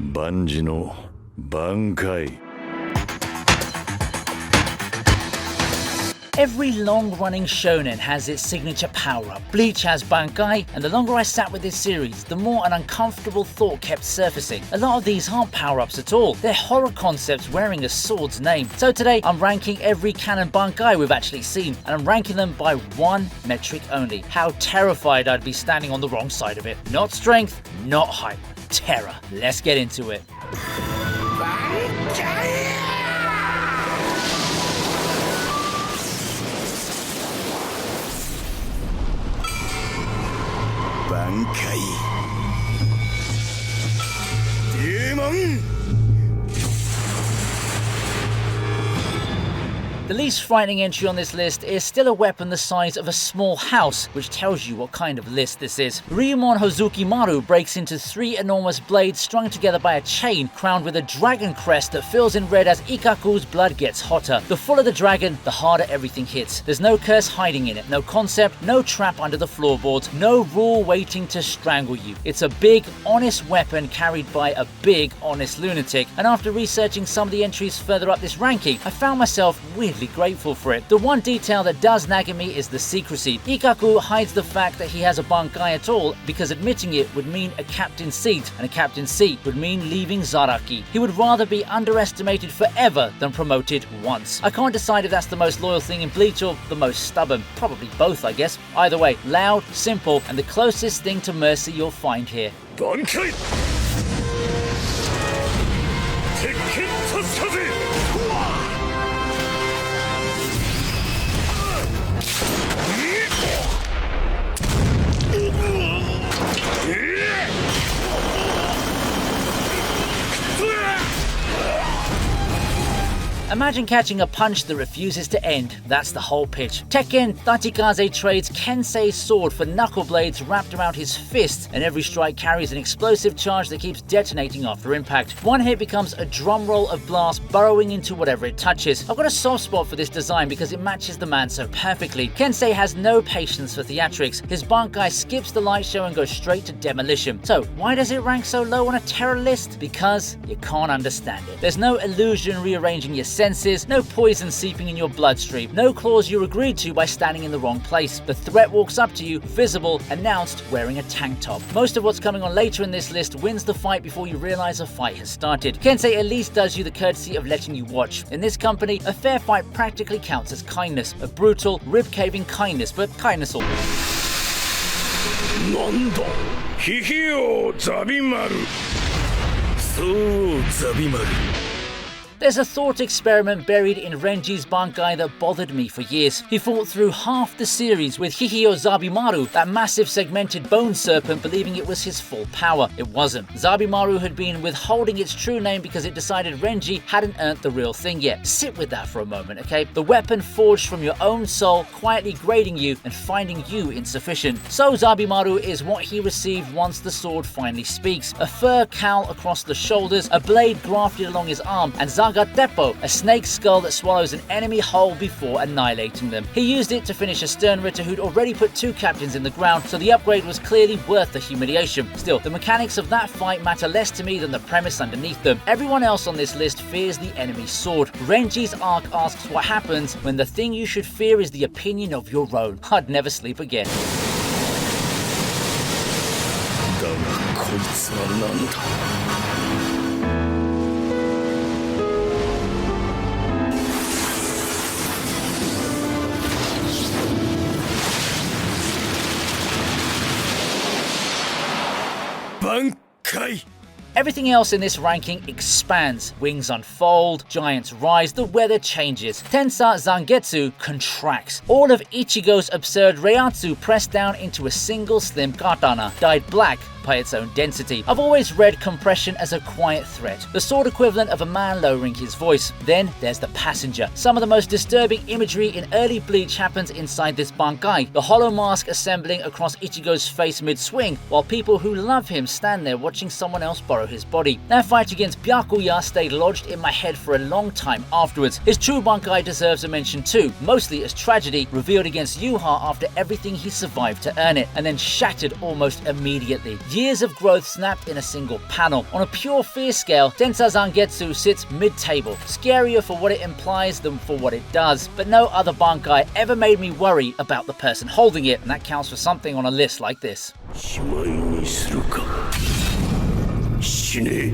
万事の挽回 Every long-running shonen has its signature power-up. Bleach has Bankai, and the longer I sat with this series, the more an uncomfortable thought kept surfacing. A lot of these aren't power-ups at all, they're horror concepts wearing a sword's name. So today, I'm ranking every canon Bankai we've actually seen, and I'm ranking them by one metric only. How terrified I'd be standing on the wrong side of it. Not strength, not height. Terror. Let's get into it. Bankai Demon! The least frightening entry on this list is still a weapon the size of a small house, which tells you what kind of list this is. Ryumon Hozukimaru breaks into 3 enormous blades strung together by a chain, crowned with a dragon crest that fills in red as Ikaku's blood gets hotter. The fuller the dragon, the harder everything hits. There's no curse hiding in it, no concept, no trap under the floorboards, no rule waiting to strangle you. It's a big, honest weapon carried by a big, honest lunatic, and after researching some of the entries further up this ranking, I found myself weirdly grateful for it. The one detail that does nag at me is the secrecy. Ikaku hides the fact that he has a Bankai at all because admitting it would mean a captain's seat, and a captain's seat would mean leaving Zaraki. He would rather be underestimated forever than promoted once. I can't decide if that's the most loyal thing in Bleach or the most stubborn. Probably both, I guess. Either way, loud, simple, and the closest thing to mercy you'll find here. Bankai Tekken Tsukaze! Imagine catching a punch that refuses to end. That's the whole pitch. Tekken Tachikaze trades Kensei's sword for knuckle blades wrapped around his fist, and every strike carries an explosive charge that keeps detonating after impact. One hit becomes a drum roll of blast burrowing into whatever it touches. I've got a soft spot for this design because it matches the man so perfectly. Kensei has no patience for theatrics. His Bankai skips the light show and goes straight to demolition. So why does it rank so low on a terror list? Because you can't understand it. There's no illusion rearranging your senses, no poison seeping in your bloodstream, no clause you agreed to by standing in the wrong place. The threat walks up to you, visible, announced, wearing a tank top. Most of what's coming on later in this list wins the fight before you realize a fight has started. Kensei at least does you the courtesy of letting you watch. In this company, a fair fight practically counts as kindness. A brutal, rib-caving kindness, but kindness all. Nanda? Hihio Zabimaru. So Zabimaru. There's a thought experiment buried in Renji's Bankai that bothered me for years. He fought through half the series with Hihio Zabimaru, that massive segmented bone serpent, believing it was his full power. It wasn't. Zabimaru had been withholding its true name because it decided Renji hadn't earned the real thing yet. Sit with that for a moment, okay? The weapon forged from your own soul, quietly grading you and finding you insufficient. So Zabimaru is what he received once the sword finally speaks. A fur cowl across the shoulders, a blade grafted along his arm, and Zagateppo, a snake skull that swallows an enemy whole before annihilating them. He used it to finish a Stern Ritter who'd already put 2 captains in the ground, so the upgrade was clearly worth the humiliation. Still, the mechanics of that fight matter less to me than the premise underneath them. Everyone else on this list fears the enemy's sword. Renji's arc asks what happens when the thing you should fear is the opinion of your own. I'd never sleep again. だがこいつはなんだ Bankai! Everything else in this ranking expands. Wings unfold, giants rise, the weather changes. Tensa Zangetsu contracts. All of Ichigo's absurd Reiatsu pressed down into a single slim katana, dyed black by its own density. I've always read compression as a quiet threat, the sword equivalent of a man lowering his voice. Then there's the passenger. Some of the most disturbing imagery in early Bleach happens inside this Bankai, the hollow mask assembling across Ichigo's face mid-swing, while people who love him stand there watching someone else borrow his body. That fight against Byakuya stayed lodged in my head for a long time afterwards. His true Bankai deserves a mention too, mostly as tragedy, revealed against Yuha after everything he survived to earn it, and then shattered almost immediately. Years of growth snapped in a single panel. On a pure fear scale, Densa Zangetsu sits mid-table, scarier for what it implies than for what it does. But no other Bankai ever made me worry about the person holding it, and that counts for something on a list like this. しまいにするか死ね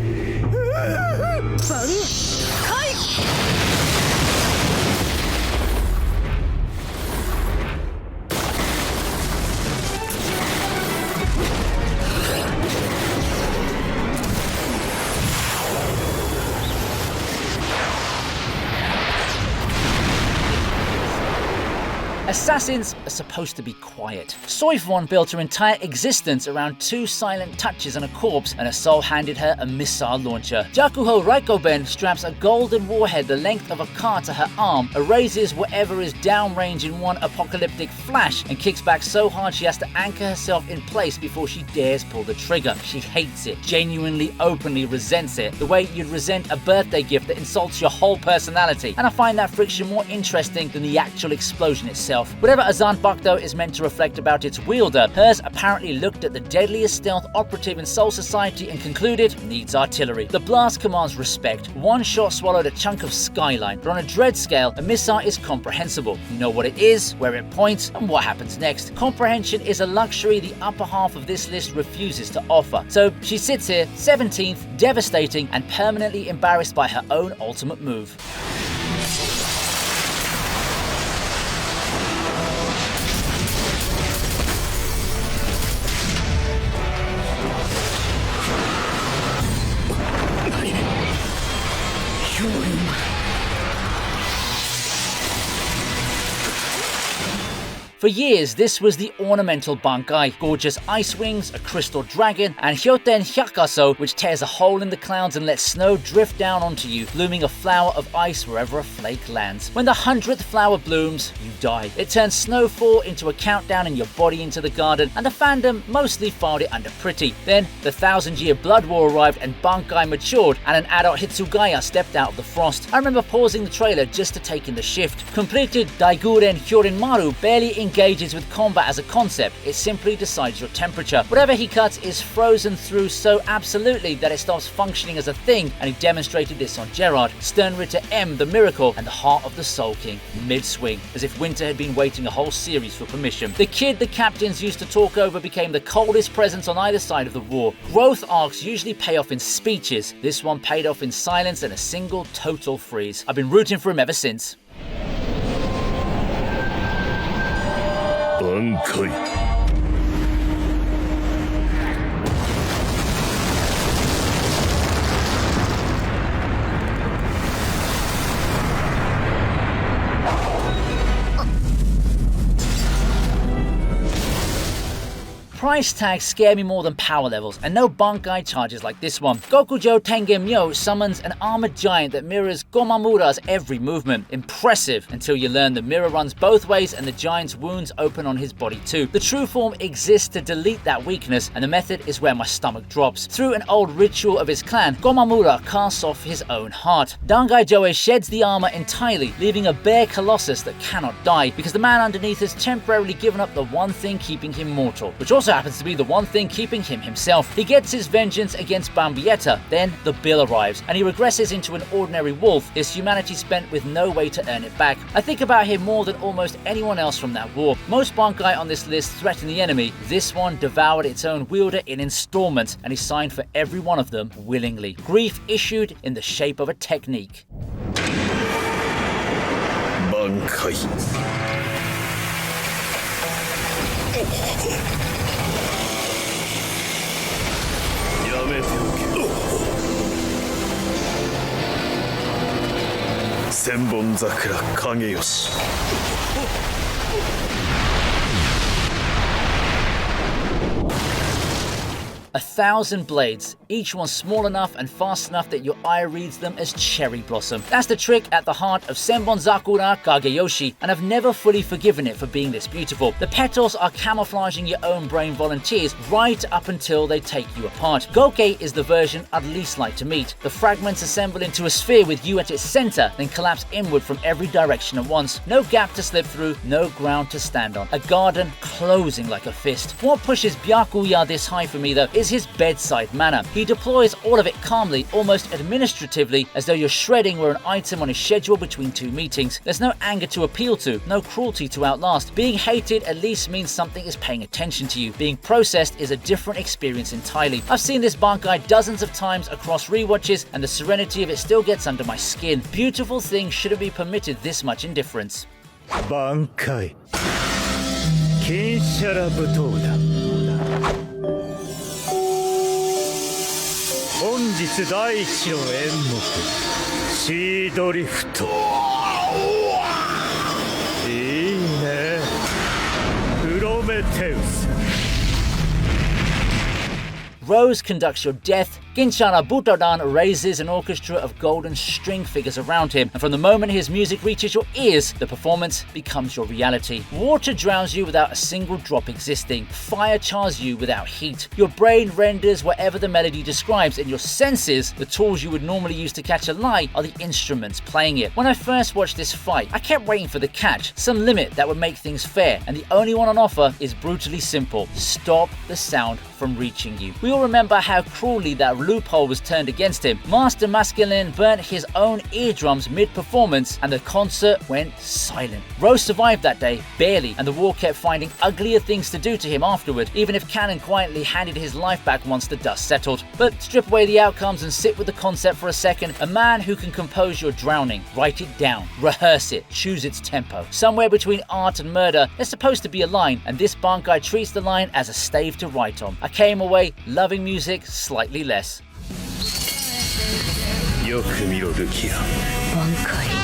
Assassins are supposed to be quiet. Soifwon built her entire existence around 2 silent touches and a corpse, and her soul handed her a missile launcher. Jakuho Raikoben straps a golden warhead the length of a car to her arm, erases whatever is downrange in one apocalyptic flash, and kicks back so hard she has to anchor herself in place before she dares pull the trigger. She hates it, genuinely, openly resents it, the way you'd resent a birthday gift that insults your whole personality, and I find that friction more interesting than the actual explosion itself. Whatever Azan Bakdo is meant to reflect about its wielder, hers apparently looked at the deadliest stealth operative in Soul Society and concluded, needs artillery. The blast commands respect. One shot swallowed a chunk of skyline, but on a dread scale, a missile is comprehensible. You know what it is, where it points, and what happens next. Comprehension is a luxury the upper half of this list refuses to offer. So she sits here, 17th, devastating, and permanently embarrassed by her own ultimate move. For years, this was the ornamental Bankai. Gorgeous ice wings, a crystal dragon, and Hyoten Hyakaso, which tears a hole in the clouds and lets snow drift down onto you, blooming a flower of ice wherever a flake lands. When the 100th flower blooms, you die. It turns snowfall into a countdown and your body into the garden, and the fandom mostly filed it under pretty. Then, the 1000-year blood war arrived and Bankai matured, and an adult Hitsugaya stepped out of the frost. I remember pausing the trailer just to take in the shift. Completed Daiguren Hyorinmaru barely engages with combat as a concept, it simply decides your temperature. Whatever he cuts is frozen through so absolutely that it stops functioning as a thing, and he demonstrated this on Gerard, Sternritter M, the Miracle, and the Heart of the Soul King, mid-swing, as if Winter had been waiting a whole series for permission. The kid the captains used to talk over became the coldest presence on either side of the war. Growth arcs usually pay off in speeches. This one paid off in silence and a single total freeze. I've been rooting for him ever since. Bankai. 'Price tags scare me more than power levels, and no Bankai charges like this one. Gokujo Tengen-myo summons an armored giant that mirrors Gomamura's every movement. Impressive, until you learn the mirror runs both ways and the giant's wounds open on his body too. The true form exists to delete that weakness, and the method is where my stomach drops. Through an old ritual of his clan, Gomamura casts off his own heart. Dangai Joe sheds the armor entirely, leaving a bare colossus that cannot die, because the man underneath has temporarily given up the one thing keeping him mortal, which also happens to be the one thing keeping him himself. He gets his vengeance against Bambietta, then the bill arrives, and he regresses into an ordinary wolf, his humanity spent with no way to earn it back. I think about him more than almost anyone else from that war. Most Bankai on this list threaten the enemy. This one devoured its own wielder in installments, and he signed for every one of them willingly. Grief issued in the shape of a technique. Bankai. やめておけ。千本桜影吉。 1,000 blades, each one small enough and fast enough that your eye reads them as cherry blossom. That's the trick at the heart of Senbon Zakura Kageyoshi, and I've never fully forgiven it for being this beautiful. The petals are camouflaging your own brain volunteers right up until they take you apart. Gokei is the version I'd least like to meet. The fragments assemble into a sphere with you at its center, then collapse inward from every direction at once. No gap to slip through, no ground to stand on. A garden closing like a fist. What pushes Byakuya this high for me though is is his bedside manner. He deploys all of it calmly, almost administratively, as though you're shredding where an item on his schedule between two meetings. There's no anger to appeal to, no cruelty to outlast. Being hated at least means something is paying attention to you. Being processed is a different experience entirely. I've seen this Bankai dozens of times across rewatches, and the serenity of it still gets under my skin. Beautiful things shouldn't be permitted this much indifference. Bankai 金シャラ舞踏だ本日第一の演目シードリフトいいねプロメテウス Rose conducts your death. Ginshara Butodan raises an orchestra of golden string figures around him, and from the moment his music reaches your ears, the performance becomes your reality. Water drowns you without a single drop existing. Fire chars you without heat. Your brain renders whatever the melody describes, and your senses, the tools you would normally use to catch a lie, are the instruments playing it. When I first watched this fight, I kept waiting for the catch, some limit that would make things fair, and the only one on offer is brutally simple. Stop the sound from reaching you. We all remember how cruelly that loophole was turned against him. Master Masculine burnt his own eardrums mid-performance, and the concert went silent. Rose survived that day, barely, and the war kept finding uglier things to do to him afterward, even if Canon quietly handed his life back once the dust settled. But strip away the outcomes and sit with the concept for a second. A man who can compose your drowning, write it down, rehearse it, choose its tempo. Somewhere between art and murder, there's supposed to be a line, and this Bankai treats the line as a stave to write on. I came away loving music slightly less. よく見ろルキア Bankai.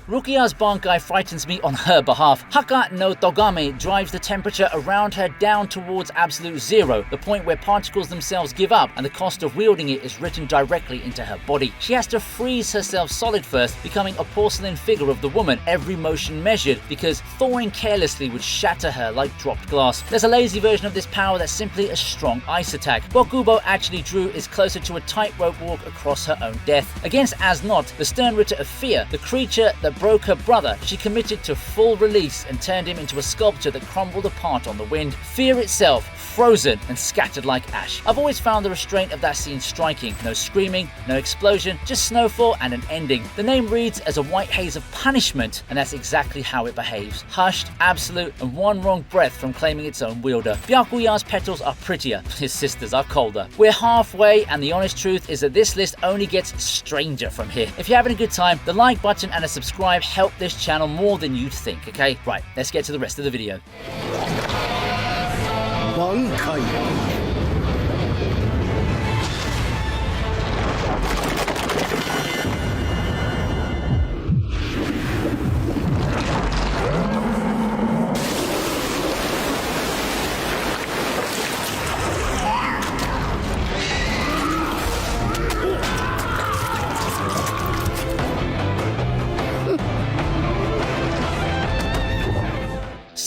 Rukia's Bankai frightens me on her behalf. Haka no Togame drives the temperature around her down towards absolute zero, the point where particles themselves give up and the cost of wielding it is written directly into her body. She has to freeze herself solid first, becoming a porcelain figure of the woman, every motion measured, because thawing carelessly would shatter her like dropped glass. There's a lazy version of this power that's simply a strong ice attack. What Gubo actually drew is closer to a tightrope walk across her own death. Against As-Not, the stern ritter of fear, the creature that broke her brother, she committed to full release and turned him into a sculpture that crumbled apart on the wind. Fear itself, frozen and scattered like ash. I've always found the restraint of that scene striking. No screaming, no explosion, just snowfall and an ending. The name reads as a white haze of punishment, and that's exactly how it behaves. Hushed, absolute, and one wrong breath from claiming its own wielder. Byakuya's petals are prettier, his sisters are colder. We're halfway, and the honest truth is that this list only gets stranger from here. If you're having a good time, the like button and a subscribe help this channel more than you'd think, okay? Right, let's get to the rest of the video. Bankai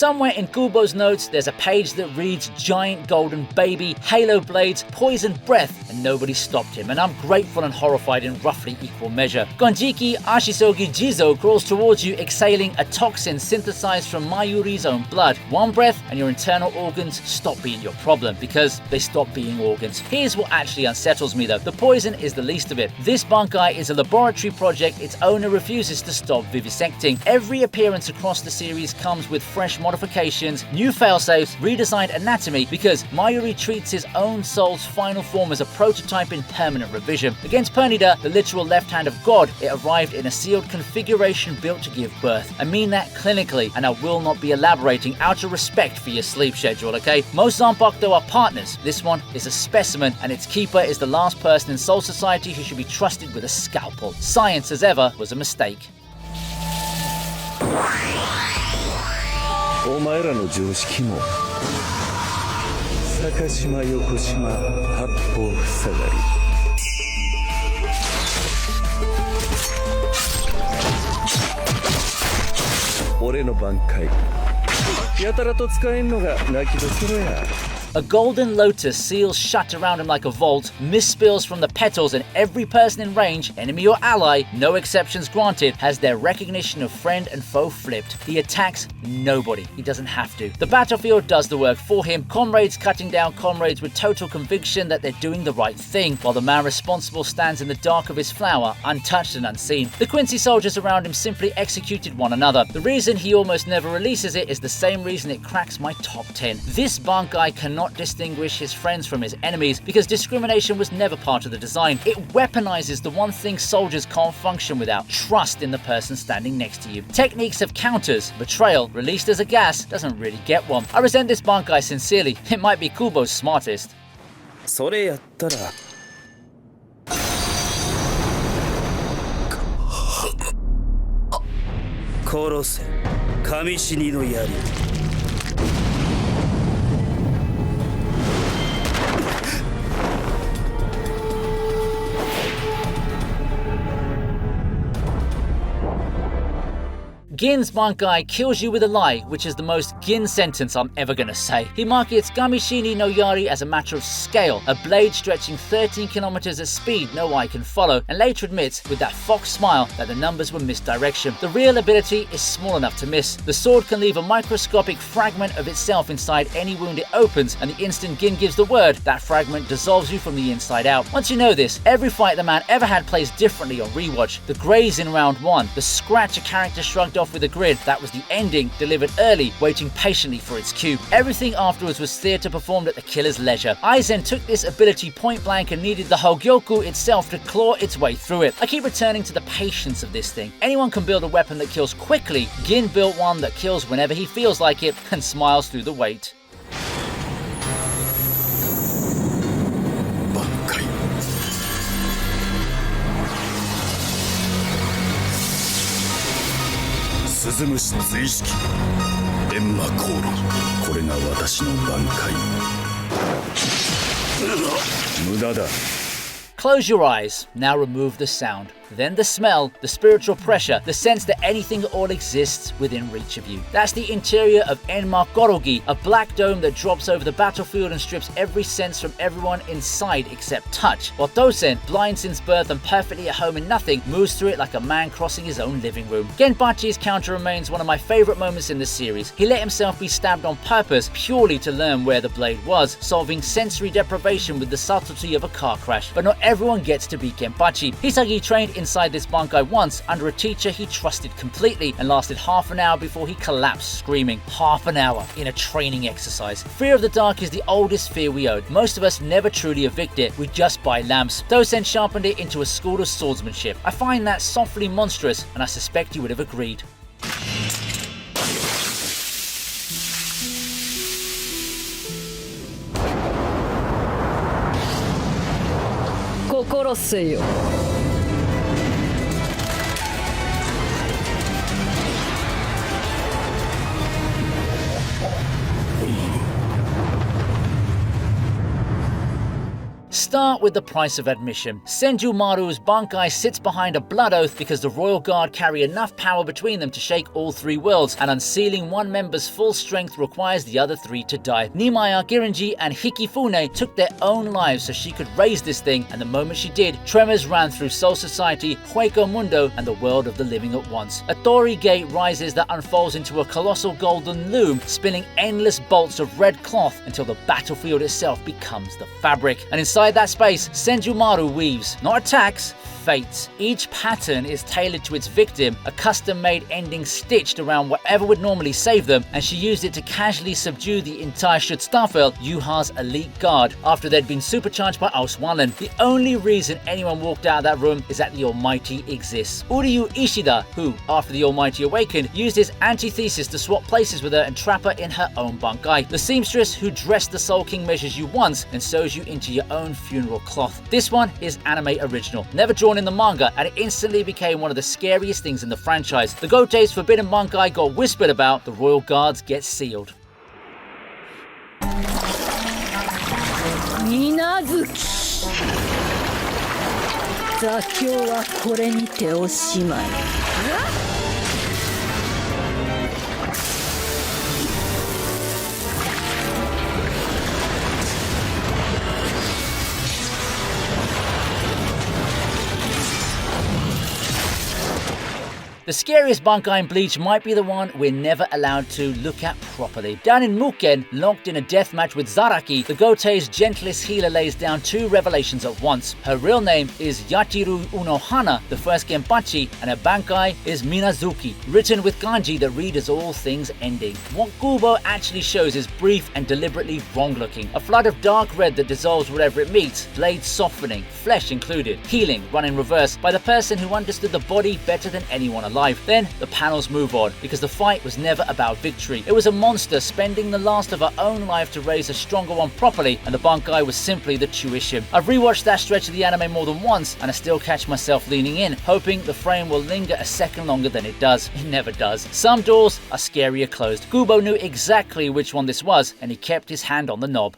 'Somewhere in Kubo's notes, there's a page that reads giant golden baby, halo blades, poison breath, and nobody stopped him, and I'm grateful and horrified in roughly equal measure. Gonjiki Ashisogi Jizo crawls towards you exhaling a toxin synthesized from Mayuri's own blood. One breath and your internal organs stop being your problem, because they stop being organs. Here's what actually unsettles me though. The poison is the least of it. This Bankai is a laboratory project its owner refuses to stop vivisecting. Every appearance across the series comes with fresh modifications, new failsafes, redesigned anatomy, because Mayuri treats his own soul's final form as a prototype in permanent revision. Against Pernida, the literal left hand of God, it arrived in a sealed configuration built to give birth. I mean that clinically, and I will not be elaborating out of respect for your sleep schedule, okay? Most Zanpakuto are partners. This one is a specimen, and its keeper is the last person in Soul Society who should be trusted with a scalpel. Science, as ever, was a mistake. お前らの常識も坂島横島八方塞がり俺の挽回やたらと使えんのが泣きどころや。 A golden lotus seals shut around him like a vault, mist spills from the petals, and every person in range, enemy or ally, no exceptions granted, has their recognition of friend and foe flipped. He attacks nobody. He doesn't have to. The battlefield does the work for him, comrades cutting down comrades with total conviction that they're doing the right thing, while the man responsible stands in the dark of his flower, untouched and unseen. The Quincy soldiers around him simply executed one another. The reason he almost never releases it is the same reason it cracks my top 10. This Bankai cannot distinguish his friends from his enemies because discrimination was never part of the design. It weaponizes the one thing soldiers can't function without: trust in the person standing next to you. Techniques have counters. Betrayal, released as a gas, doesn't really get one. I resent this Bankai sincerely. It might be Kubo's smartest. それやったら殺せ神死にの槍。 Gin's Bankai kills you with a lie, which is the most Gin sentence I'm ever gonna say. He markets Gamishini no Yari as a matter of scale, a blade stretching 13 kilometers at speed no eye can follow, and later admits with that fox smile that the numbers were misdirection. The real ability is small enough to miss. The sword can leave a microscopic fragment of itself inside any wound it opens, and the instant Gin gives the word, that fragment dissolves you from the inside out. Once you know this, every fight the man ever had plays differently on rewatch. The graze in round 1, the scratch a character shrugged off with a grid, that was the ending, delivered early, waiting patiently for its cue. Everything afterwards was theatre performed at the killer's leisure. Aizen took this ability point blank and needed the Hogyoku itself to claw its way through it. I keep returning to the patience of this thing. Anyone can build a weapon that kills quickly. Gin built one that kills whenever he feels like it and smiles through the wait. 鈴虫追式閻魔航路、これが私の挽回。無駄だ。 Close your eyes, now remove the sound. Then the smell, the spiritual pressure, the sense that anything at all exists within reach of you. That's the interior of Enma Gorogi, a black dome that drops over the battlefield and strips every sense from everyone inside except touch, while Dosen, blind since birth and perfectly at home in nothing, moves through it like a man crossing his own living room. Genpachi's counter remains one of my favourite moments in the series. He let himself be stabbed on purpose purely to learn where the blade was, solving sensory deprivation with the subtlety of a car crash. But not everyone gets to be Genpachi. Hisagi trained inside this Bankai once under a teacher he trusted completely and lasted half an hour before he collapsed screaming. Half an hour in a training exercise. Fear of the dark is the oldest fear we own. Most of us never truly evict it, we just buy lamps. Dosen sharpened it into a school of swordsmanship. I find that softly monstrous, and I suspect you would have agreed. 心せよ。Start with the price of admission. Senju Maru's Bankai sits behind a blood oath because the Royal Guard carry enough power between them to shake all three worlds, and unsealing one member's full strength requires the other three to die. Nimaya, Girinji, and Hikifune took their own lives so she could raise this thing, and the moment she did, tremors ran through Soul Society, Hueco Mundo, and the world of the living at once. A Torii Gate rises that unfolds into a colossal golden loom, spinning endless bolts of red cloth until the battlefield itself becomes the fabric. And inside that space, Senju Maru weaves, not attacks, fates. Each pattern is tailored to its victim, a custom-made ending stitched around whatever would normally save them, and she used it to casually subdue the entire Schutzstaffel, Yuha's elite guard, after they'd been supercharged by Auswallen. The only reason anyone walked out of that room is that the Almighty exists. Uryu Ishida, who, after the Almighty awakened, used his antithesis to swap places with her and trap her in her own Bankai. The seamstress who dressed the Soul King measures you once and sews you into your own funeral cloth. This one is anime original, never drawn in the manga, and it instantly became one of the scariest things in the franchise. The Gotei's Forbidden Bankai got whispered about, the Royal Guards get sealed. Minazuki. 座興はこれにておしまい。The scariest Bankai in Bleach might be the one we're never allowed to look at properly. Down in Muken, locked in a deathmatch with Zaraki, the Gotei's gentlest healer lays down two revelations at once. Her real name is Yachiru Unohana, the first Genpachi, and her Bankai is Minazuki, written with kanji that read as all things ending. What Kubo actually shows is brief and deliberately wrong-looking. A flood of dark red that dissolves whatever it meets, blades softening, flesh included, healing run in reverse by the person who understood the body better than anyone alive. Then the panels move on, because the fight was never about victory. It was a monster spending the last of her own life to raise a stronger one properly, and the Bankai was simply the tuition. I've rewatched that stretch of the anime more than once, and I still catch myself leaning in, hoping the frame will linger a second longer than it does. It never does. Some doors are scarier closed. Kubo knew exactly which one this was, and he kept his hand on the knob.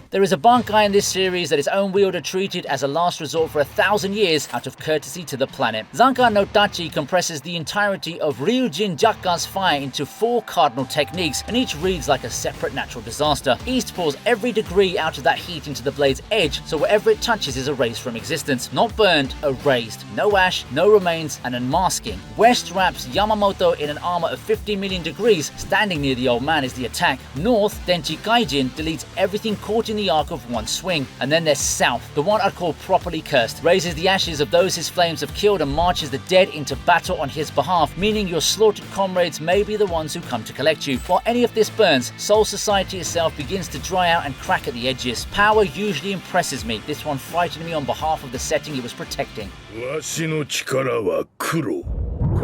There is a Bankai in this series that its own wielder treated as a last resort for 1,000 years out of courtesy to the planet. Zankan no Tachi compresses the entirety of Ryujin Jakkan's fire into 4 cardinal techniques, and each reads like a separate natural disaster. East pours every degree out of that heat into the blade's edge, so whatever it touches is erased from existence. Not burned, erased. No ash, no remains, and unmasking. West wraps Yamamoto in an armor of 50 million degrees. Standing near the old man is the attack. North, Denchi Kaijin deletes everything caught in the arc of one swing. And then there's South, the one I'd call properly cursed. Raises the ashes of those his flames have killed and marches the dead into battle on his behalf, meaning your slaughtered comrades may be the ones who come to collect you. While any of this burns, Soul Society itself begins to dry out and crack at the edges. Power usually impresses me. This one frightened me on behalf of the setting it was protecting. わしの力は黒。こ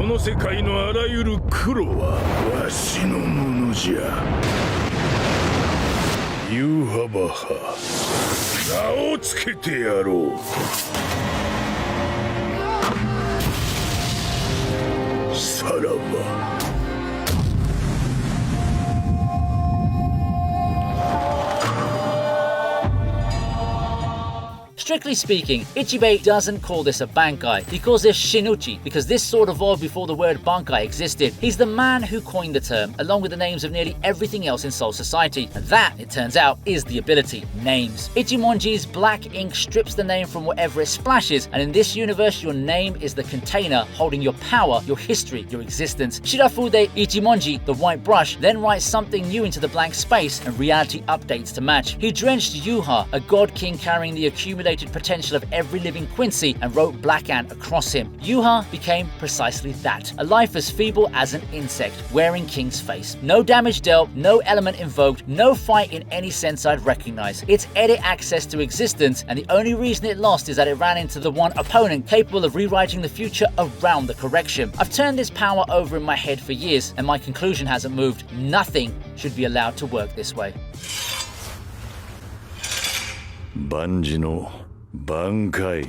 の世界のあらゆる黒はわしのものじゃ。ユーハバハ、名をつけてやろう。さらば。Strictly speaking, Ichibei doesn't call this a Bankai. He calls this Shinuchi, because this sword evolved before the word Bankai existed. He's the man who coined the term, along with the names of nearly everything else in Soul Society. And that, it turns out, is the ability. Names. Ichimonji's black ink strips the name from wherever it splashes, and in this universe, your name is the container holding your power, your history, your existence. Shirafude Ichimonji, the white brush, then writes something new into the blank space, and reality updates to match. He drenched Yuha, a god king carrying the accumulated potential of every living Quincy, and wrote Black Ant across him. Yuha became precisely that, a life as feeble as an insect, wearing King's face. No damage dealt, no element invoked, no fight in any sense I'd recognize. It's edit access to existence, and the only reason it lost is that it ran into the one opponent capable of rewriting the future around the correction. I've turned this power over in my head for years, and my conclusion hasn't moved. Nothing should be allowed to work this way. 万事の挽回。一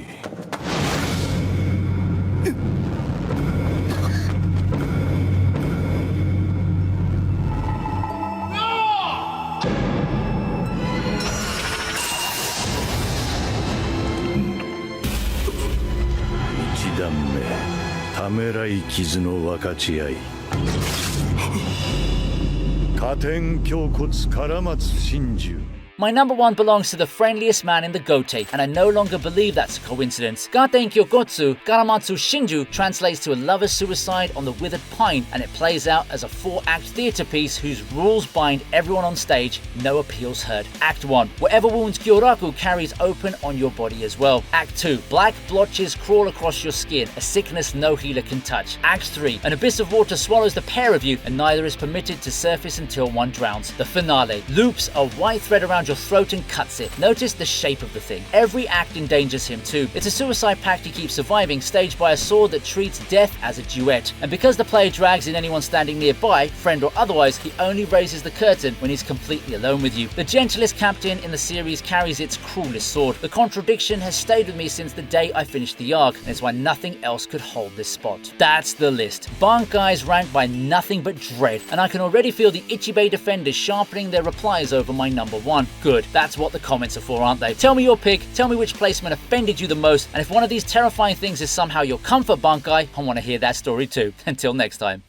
段目、ためらい傷の分かち合い。加点胸骨唐松真珠。 My number one belongs to the friendliest man in the Gotei, and I no longer believe that's a coincidence. Gaten Kyokotsu, Karamatsu Shinju translates to a lover's suicide on the withered pine, and it plays out as a 4-act theatre piece whose rules bind everyone on stage, no appeals heard. Act 1, whatever wounds Kyoraku carries open on your body as well. Act 2, black blotches crawl across your skin, a sickness no healer can touch. Act 3, an abyss of water swallows the pair of you, and neither is permitted to surface until one drowns. The finale, loops a white thread around your throat and cuts it. Notice the shape of the thing. Every act endangers him too. It's a suicide pact he keeps surviving, staged by a sword that treats death as a duet. And because the player drags in anyone standing nearby, friend or otherwise, he only raises the curtain when he's completely alone with you. The gentlest captain in the series carries its cruelest sword. The contradiction has stayed with me since the day I finished the arc, and it's why nothing else could hold this spot. That's the list. Bankai's ranked by nothing but dread, and I can already feel the Ichibei defenders sharpening their replies over my number one. Good, that's what the comments are for, aren't they? Tell me your pick, tell me which placement offended you the most, and if one of these terrifying things is somehow your comfort Bankai, I want to hear that story too. Until next time.